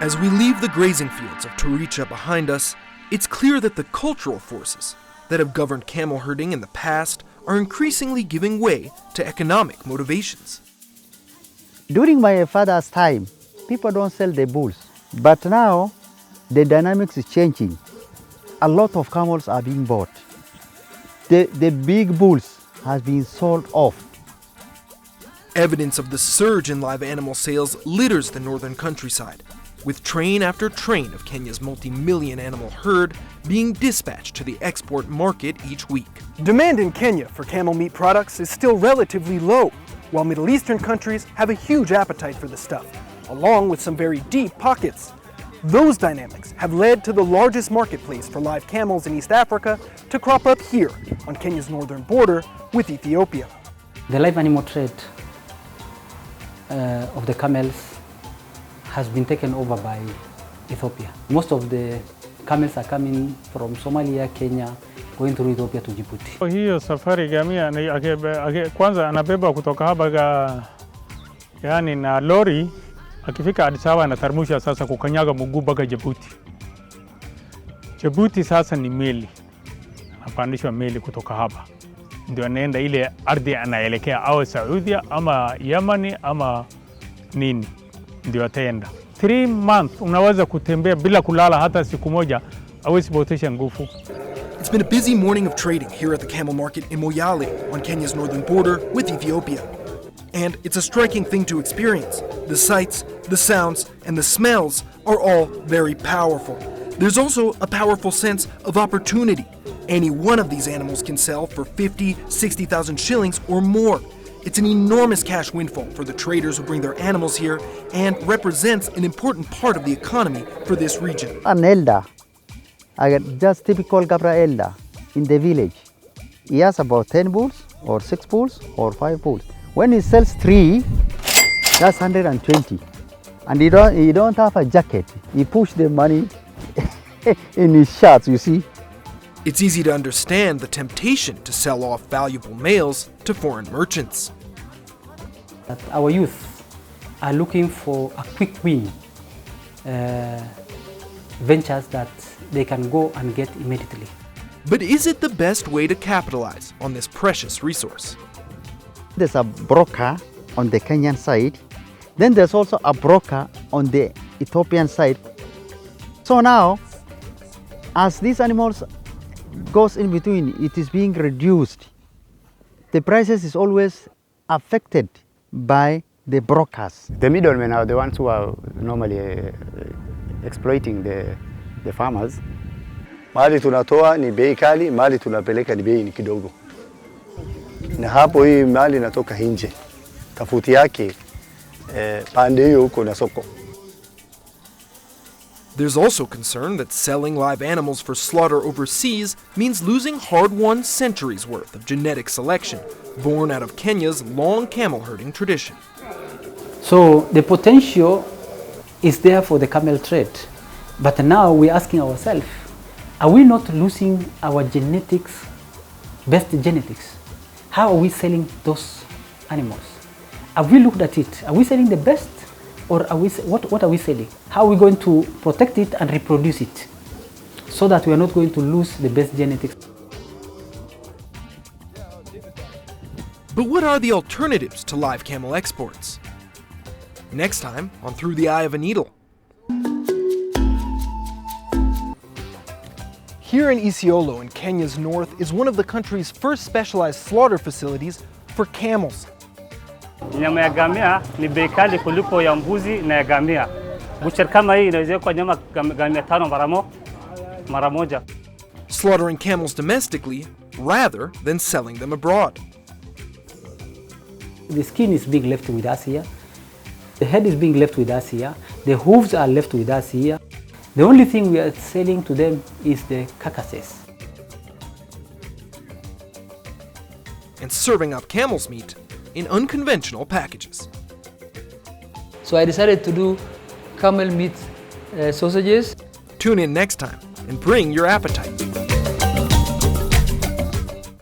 As we leave the grazing fields of Taricha behind us, it's clear that the cultural forces that have governed camel herding in the past are increasingly giving way to economic motivations. During my father's time, people don't sell the bulls. But now, the dynamics is changing. A lot of camels are being bought. The big bulls has been sold off. Evidence of the surge in live animal sales litters the northern countryside, with train after train of Kenya's multi-million animal herd being dispatched to the export market each week. Demand in Kenya for camel meat products is still relatively low, while Middle Eastern countries have a huge appetite for the stuff, along with some very deep pockets. Those dynamics have led to the largest marketplace for live camels in East Africa to crop up here on Kenya's northern border with Ethiopia. The live animal trade of the camels has been taken over by Ethiopia. Most of the camels are coming from Somalia, Kenya, going through Ethiopia to Djibouti. Hiyo safari gamia kwanza anabeba kutoka hapa yani na lori akifika Addis Ababa anatarmusha sasa kukanyaga mguu mpaka Djibouti. Djibouti sasa ni meli. Anapandishwa meli kutoka hapa. Ndio anaenda ile ardhi anaelekea au Saudi ama Yemeni ama nini. Ndio ataenda. 3 months unaweza kutembea bila kulala hata siku moja hawezi potesha nguvu. It's been a busy morning of trading here at the camel market in Moyale on Kenya's northern border with Ethiopia. And it's a striking thing to experience. The sights, the sounds, and the smells are all very powerful. There's also a powerful sense of opportunity. Any one of these animals can sell for 50, 60,000 shillings or more. It's an enormous cash windfall for the traders who bring their animals here and represents an important part of the economy for this region. An elder, just typical Gabra elder in the village, he has about 10 bulls or 6 bulls or 5 bulls. When he sells 3, that's 120. And he don't have a jacket. He pushed the money in his shirts, you see. It's easy to understand the temptation to sell off valuable males to foreign merchants. Our youth are looking for a quick win ventures that they can go and get immediately. But is it the best way to capitalize on this precious resource? There's a broker on the Kenyan side. Then there's also a broker on the Ethiopian side. So now, as these animals goes in between, it is being reduced. The prices is always affected by the brokers. The middlemen are the ones who are normally exploiting the farmers. Mali tunatoa ni bei kali, mali tunapeleka ni bei ni kidogo. Na hapo hii mali inatoka nje. Tafuti yake pande hiyo huko na soko. There's also concern that selling live animals for slaughter overseas means losing hard-won centuries' worth of genetic selection, born out of Kenya's long camel herding tradition. So the potential is there for the camel trade. But now we're asking ourselves, are we not losing our genetics, best genetics? How are we selling those animals? Have we looked at it? Are we selling the best? Or are we, what are we selling? How are we going to protect it and reproduce it so that we are not going to lose the best genetics? But what are the alternatives to live camel exports? Next time on Through the Eye of a Needle. Here in Isiolo in Kenya's north is one of the country's first specialized slaughter facilities for camels. Nyama ya gamia ni bei kali kuliko ya mbuzi na ya gamia. Butcher kama hii inaweza kwa nyama gamia 5 mara moja. Slaughtering camels domestically rather than selling them abroad. The skin is being left with us here. The head is being left with us here. The hooves are left with us here. The only thing we are selling to them is the carcasses. And serving up camel's meat in unconventional packages. So I decided to do camel meat sausages. Tune in next time and bring your appetite.